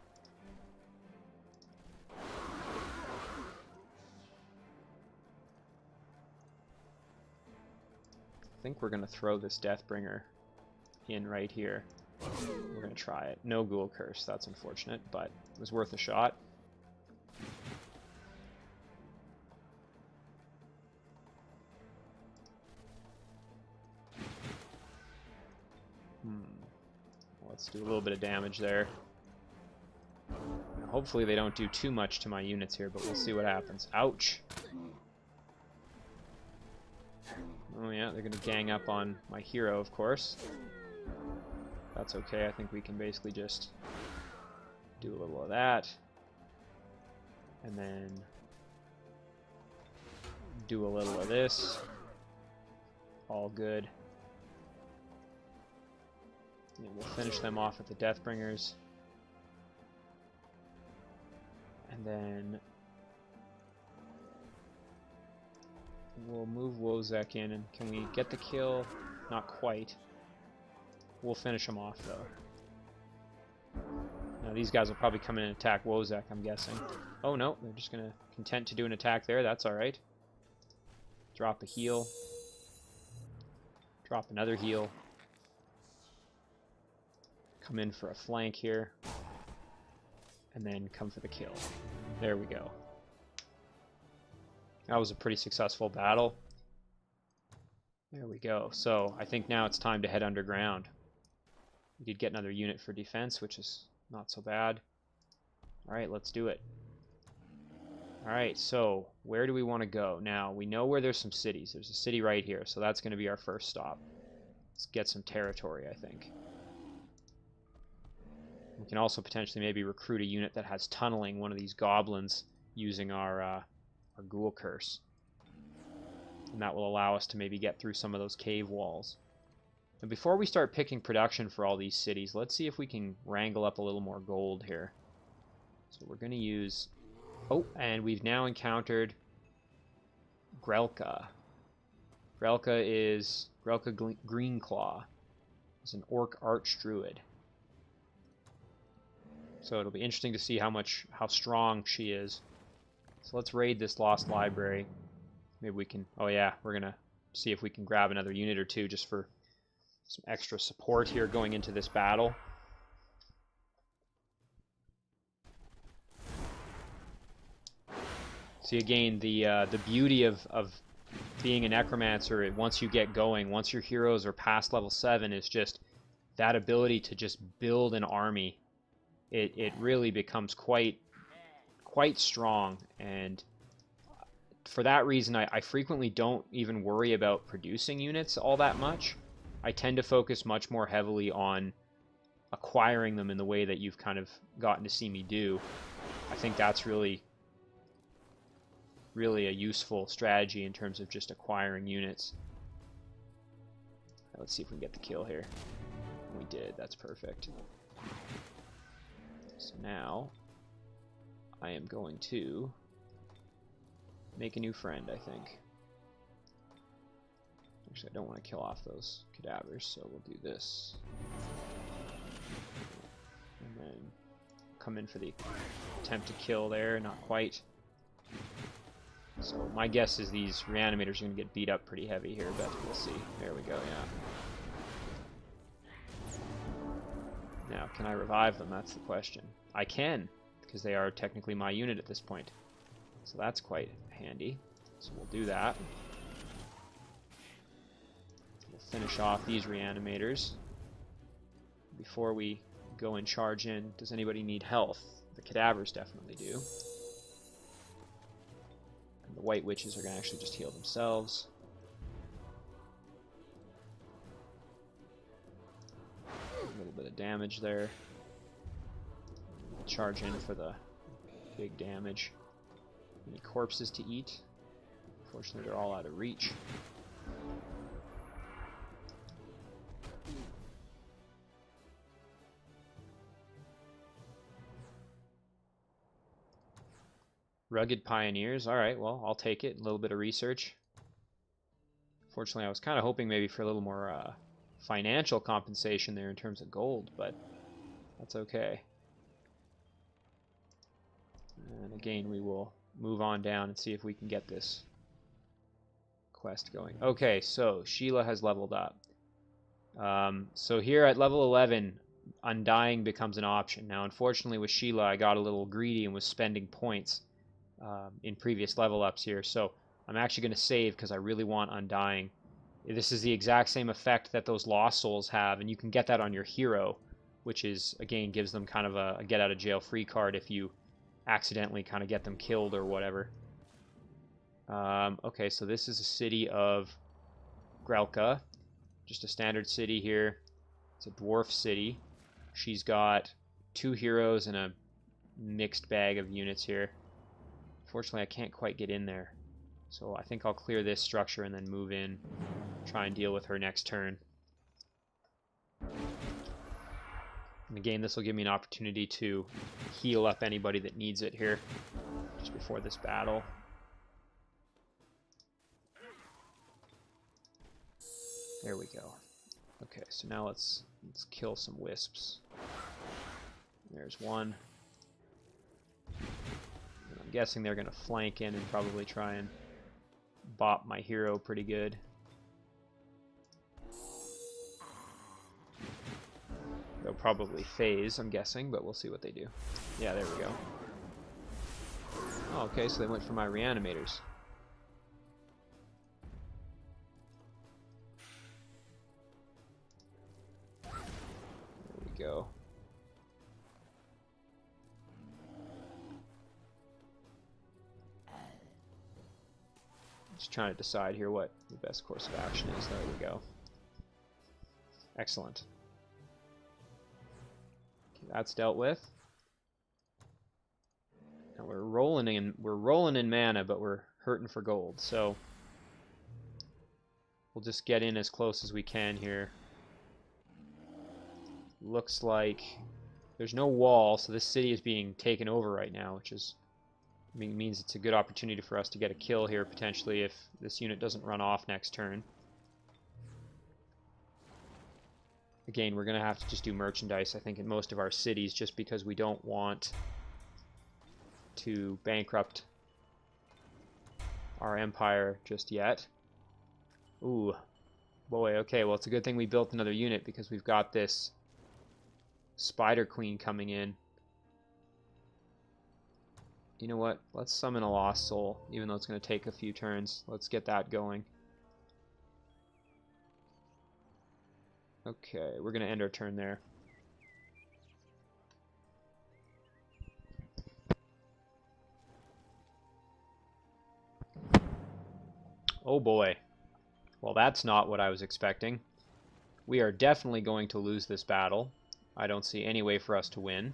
I think we're going to throw this Deathbringer in right here. We're going to try it. No Ghoul Curse. That's unfortunate, but it was worth a shot. Let's do a little bit of damage there. Hopefully they don't do too much to my units here, but we'll see what happens. Ouch! Oh yeah, they're going to gang up on my hero, of course. That's okay, I think we can basically just do a little of that. And then do a little of this. All good. And we'll finish them off with the Deathbringers. And then we'll move Wozek in, and can we get the kill? Not quite. We'll finish them off, though. Now, these guys will probably come in and attack Wozek, I'm guessing. Oh, no, they're just going to content to do an attack there. That's alright. Drop a heal. Drop another heal. Come in for a flank here. And then come for the kill. There we go. That was a pretty successful battle. There we go. So I think now it's time to head underground. We did get another unit for defense, which is not so bad. Alright, let's do it. Alright, so where do we want to go? Now, we know where there's some cities. There's a city right here, so that's going to be our first stop. Let's get some territory, I think. We can also potentially maybe recruit a unit that has tunneling, one of these goblins, using our Ghoul Curse. And that will allow us to maybe get through some of those cave walls. And before we start picking production for all these cities, let's see if we can wrangle up a little more gold here. So we're going to use... Oh, and we've now encountered Grelka. Grelka Greenclaw. It's an Orc Archdruid. So it'll be interesting to see how strong she is. So let's raid this Lost Library. Maybe we can... Oh yeah, we're going to see if we can grab another unit or two just for some extra support here going into this battle. See, again, the beauty of being a Necromancer, once you get going, once your heroes are past level 7, is just that ability to just build an army. It really becomes quite strong, and for that reason I frequently don't even worry about producing units all that much. I tend to focus much more heavily on acquiring them in the way that you've kind of gotten to see me do. I think that's really a useful strategy in terms of just acquiring units. Let's see if we can get the kill here. We did. That's perfect. So now I am going to make a new friend, I think. Actually, I don't want to kill off those cadavers, so we'll do this. And then come in for the attempt to kill there. Not quite. So my guess is these reanimators are going to get beat up pretty heavy here, but we'll see. There we go, yeah. Now, can I revive them? That's the question. I can, because they are technically my unit at this point. So that's quite handy. So we'll do that. We'll finish off these reanimators. Before we go and charge in, does anybody need health? The cadavers definitely do. And the white witches are going to actually just heal themselves. A little bit of damage there. We'll charge in for the big damage. Any corpses to eat? Unfortunately, they're all out of reach. Rugged Pioneers. Alright, well, I'll take it. A little bit of research. Fortunately, I was kind of hoping maybe for a little more financial compensation there in terms of gold, but that's okay. And again, we will move on down and see if we can get this quest going. Okay, so Sheila has leveled up. So here at level 11, Undying becomes an option. Now, unfortunately, with Sheila, I got a little greedy and was spending points in previous level ups here, so I'm actually going to save because I really want Undying. This is the exact same effect that those Lost Souls have, and you can get that on your hero, which is, again, gives them kind of a get-out-of-jail-free card if you accidentally kind of get them killed or whatever. Okay, so this is a city of Grelka, just a standard city here. It's a dwarf city. She's got 2 heroes and a mixed bag of units here. Unfortunately, I can't quite get in there. So I think I'll clear this structure and then move in, try and deal with her next turn. And again, this will give me an opportunity to heal up anybody that needs it here, just before this battle. There we go. Okay, so now let's kill some wisps. There's one. And I'm guessing they're going to flank in and probably try and bop my hero pretty good. They'll probably phase, I'm guessing, but we'll see what they do. Yeah, there we go. Oh, okay, so they went for my reanimators. There we go. Just trying to decide here what the best course of action is. There we go. Excellent. Okay, that's dealt with. Now we're rolling in mana, but we're hurting for gold. So we'll just get in as close as we can here. Looks like there's no wall, so this city is being taken over right now, which is means it's a good opportunity for us to get a kill here potentially if this unit doesn't run off next turn. Again, we're going to have to just do merchandise, I think, in most of our cities, just because we don't want to bankrupt our empire just yet. Ooh, boy, okay, well, it's a good thing we built another unit because we've got this Spider Queen coming in. You know what? Let's summon a Lost Soul, even though it's going to take a few turns. Let's get that going. Okay, we're going to end our turn there. Oh boy. Well, that's not what I was expecting. We are definitely going to lose this battle. I don't see any way for us to win.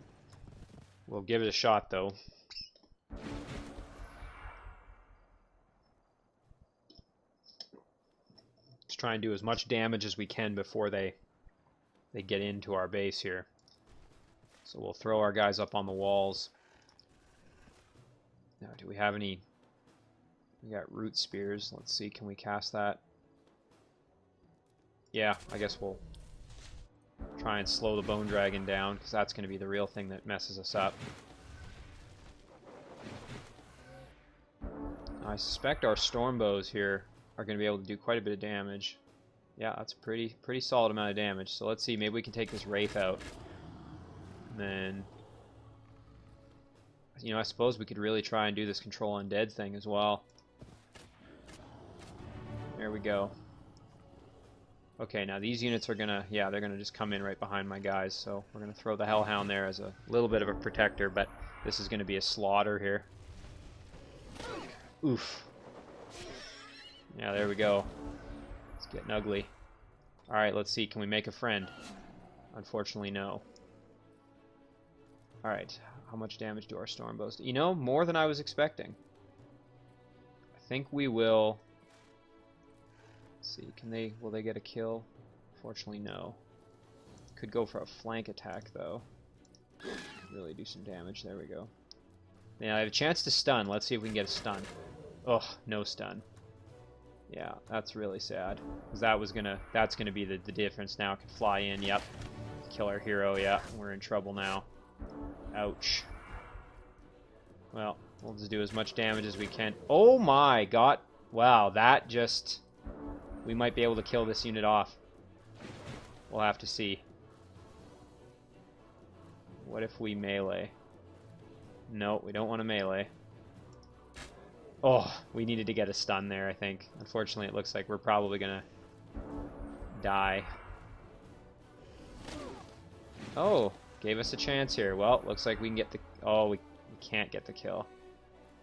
We'll give it a shot, though. Let's try and do as much damage as we can before they get into our base here. So we'll throw our guys up on the walls. Now, do we have any... We got root spears. Let's see, can we cast that? Yeah, I guess we'll try and slow the bone dragon down, because that's going to be the real thing that messes us up. I suspect our stormbows here are going to be able to do quite a bit of damage. Yeah, that's a pretty solid amount of damage. So let's see, maybe we can take this wraith out. And then, you know, I suppose we could really try and do this control undead thing as well. There we go. Okay, now these units are gonna, yeah, they're gonna just come in right behind my guys, so we're gonna throw the Hellhound there as a little bit of a protector, but this is gonna be a slaughter here. Oof. Yeah, there we go. It's getting ugly. Alright, let's see, can we make a friend? Unfortunately, no. Alright, how much damage do our stormbows do? You know, more than I was expecting. I think we will... Let's see, will they get a kill? Fortunately, no. Could go for a flank attack, though. Really do some damage. There we go. Yeah, I have a chance to stun. Let's see if we can get a stun. Ugh, no stun. Yeah, that's really sad. Because that's gonna be the difference now. Can fly in, yep. Kill our hero, yeah. We're in trouble now. Ouch. Well, we'll just do as much damage as we can. Oh my god! Wow, that just... We might be able to kill this unit off. We'll have to see. What if we melee? No, we don't want to melee. Oh, we needed to get a stun there, I think. Unfortunately, it looks like we're probably gonna die. Oh, gave us a chance here. Well, looks like we can get the... Oh, we can't get the kill.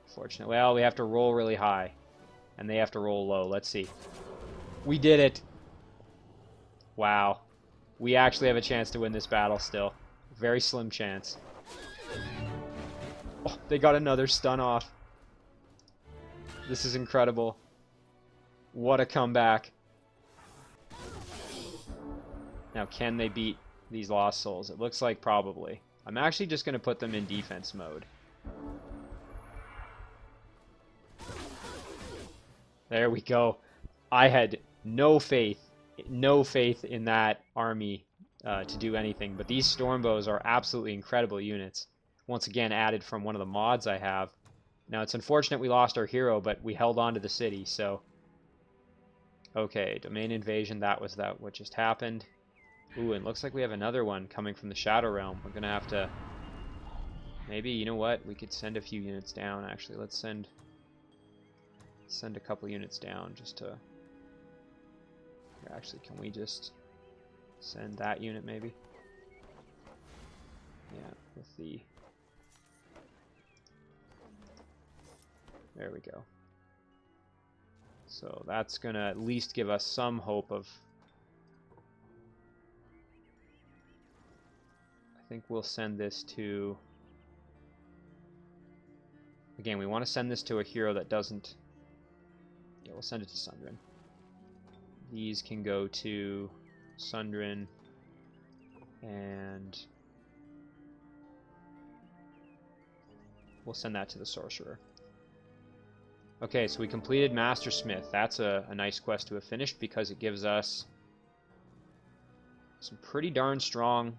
Unfortunately. Well, we have to roll really high. And they have to roll low. Let's see. We did it! Wow. We actually have a chance to win this battle still. Very slim chance. Oh, they got another stun off. This is incredible. What a comeback. Now, can they beat these Lost Souls? It looks like probably. I'm actually just going to put them in defense mode. There we go. I had no faith in that army to do anything, but these Stormbows are absolutely incredible units. Once again, added from one of the mods I have. Now, it's unfortunate we lost our hero, but we held on to the city, so... Okay, domain invasion, that was what just happened. Ooh, and it looks like we have another one coming from the Shadow Realm. We're gonna have to... Maybe, you know what? We could send a few units down, actually. Let's send a couple units down, just to... Actually, can we just send that unit, maybe? Yeah, with the... There we go. So that's going to at least give us some hope of... I think we'll send this to... Again, we want to send this to a hero that doesn't... Yeah, we'll send it to Sundren. These can go to Sundren and we'll send that to the Sorcerer. Okay, so we completed Master Smith. That's a nice quest to have finished because it gives us some pretty darn strong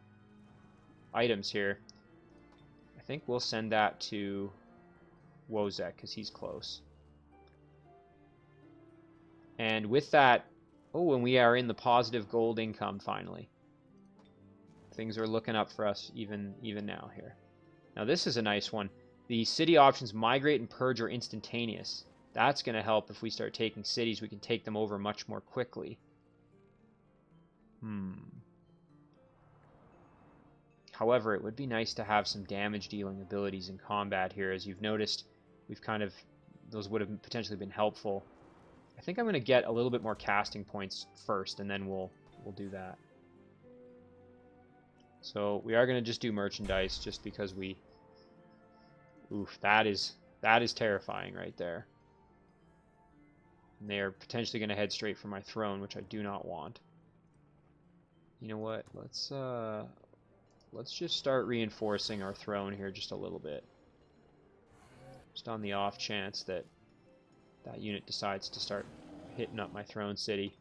items here. I think we'll send that to Wozek because he's close. And with that, oh, and we are in the positive gold income finally. Things are looking up for us even now here. Now this is a nice one. The city options migrate and purge are instantaneous. That's going to help if we start taking cities. We can take them over much more quickly. However, it would be nice to have some damage dealing abilities in combat here. As you've noticed, we've kind of... Those would have potentially been helpful. I think I'm going to get a little bit more casting points first, and then we'll we'll do that. So we are going to just do merchandise just because we... Oof, that is terrifying right there. And they are potentially going to head straight for my throne, which I do not want. You know what? Let's just start reinforcing our throne here just a little bit. Just on the off chance that that unit decides to start hitting up my throne city.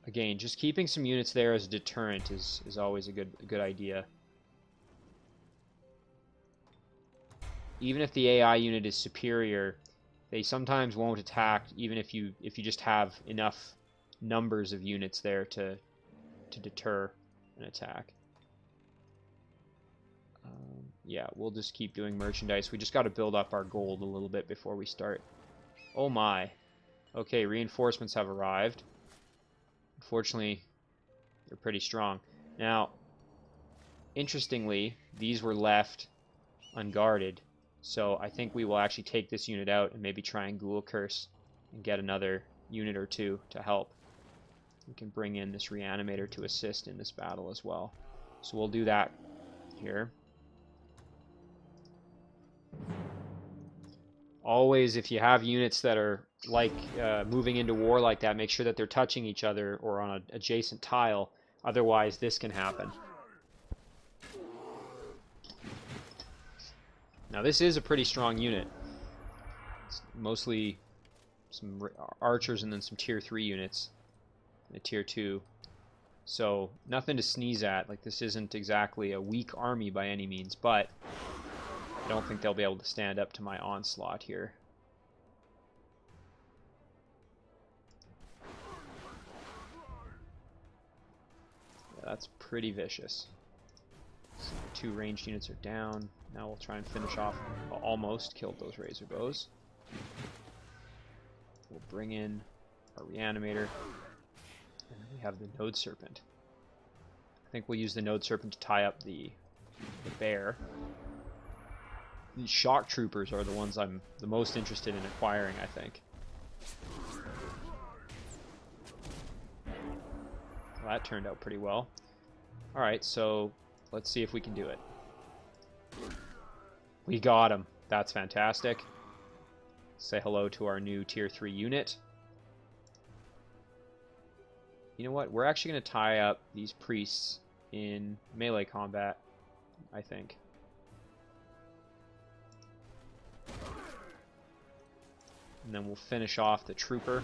Again, just keeping some units there as a deterrent is always a good idea. Even if the AI unit is superior, they sometimes won't attack even if you just have enough numbers of units there to deter an attack. Yeah, we'll just keep doing merchandise. We just got to build up our gold a little bit before we start. Oh my. Okay, reinforcements have arrived. Unfortunately, they're pretty strong. Now, interestingly, these were left unguarded. So I think we will actually take this unit out and maybe try and Ghoul Curse and get another unit or two to help. We can bring in this Reanimator to assist in this battle as well. So we'll do that here. Always, if you have units that are like moving into war like that, make sure that they're touching each other or on an adjacent tile. Otherwise, this can happen. Now, this is a pretty strong unit. It's mostly some archers and then some tier 3 units and a tier 2. So, nothing to sneeze at. Like, this isn't exactly a weak army by any means, but I don't think they'll be able to stand up to my onslaught here. Yeah, that's pretty vicious. So 2 ranged units are down. Now we'll try and finish off. Almost killed those Razor Bows. We'll bring in our Reanimator. And then we have the Node Serpent. I think we'll use the Node Serpent to tie up the bear. These Shock Troopers are the ones I'm the most interested in acquiring, I think. Well, that turned out pretty well. Alright, so let's see if we can do it. We got him. That's fantastic. Say hello to our new tier 3 unit. You know what? We're actually going to tie up these priests in melee combat, I think. And then we'll finish off the trooper.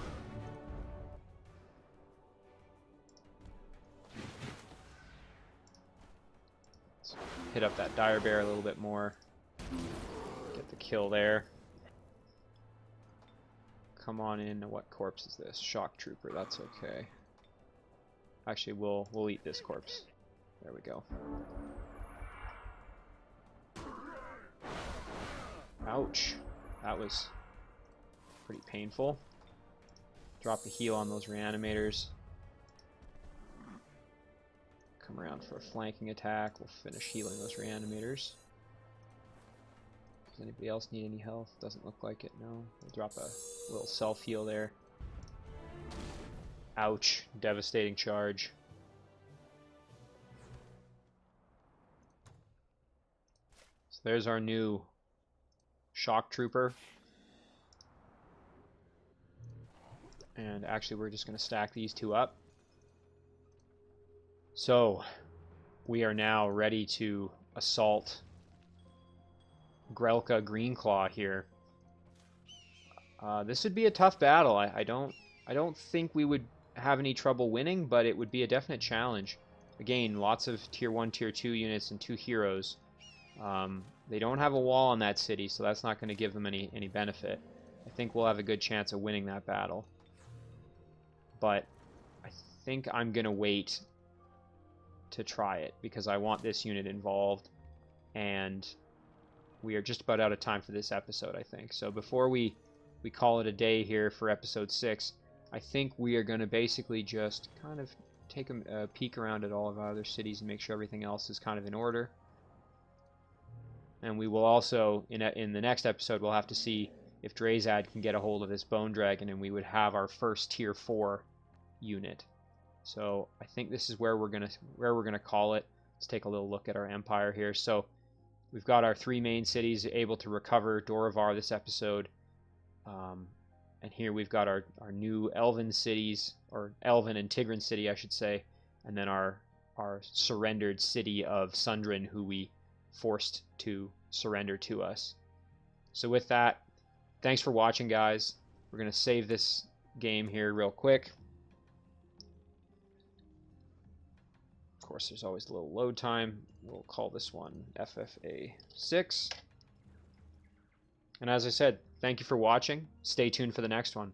Let's hit up that dire bear a little bit more. Get the kill there. Come on in. What corpse is this? Shock trooper. That's okay. Actually, we'll eat this corpse. There we go. Ouch. That was pretty painful. Drop the heal on those Reanimators. Come around for a flanking attack. We'll finish healing those Reanimators. Does anybody else need any health? Doesn't look like it, no. We'll drop a little self-heal there. Ouch. Devastating charge. So there's our new Shock Trooper. And actually we're just going to stack these two up. So we are now ready to assault Grelka Greenclaw here. This would be a tough battle. I don't think we would have any trouble winning, but it would be a definite challenge. Again, lots of tier 1, tier 2 units and 2 heroes. They don't have a wall on that city, so that's not going to give them any benefit. I think we'll have a good chance of winning that battle. But I think I'm going to wait to try it, because I want this unit involved, and we are just about out of time for this episode, I think. So before we call it a day here for episode 6, I think we are going to basically just kind of take a peek around at all of our other cities and make sure everything else is kind of in order. And we will also, in the next episode, we'll have to see if Draezad can get a hold of this Bone Dragon, and we would have our first tier 4 unit. So I think this is where we're gonna call it. Let's take a little look at our empire here. So we've got our 3 main cities able to recover Dorovar this episode, and here we've got our new elven cities, or elven and Tigran city, I should say, and then our surrendered city of Sundren, who we forced to surrender to us. So with that, thanks for watching, guys. We're going to save this game here real quick. Of course, there's always a little load time. We'll call this one FFA 6. And as I said, thank you for watching. Stay tuned for the next one.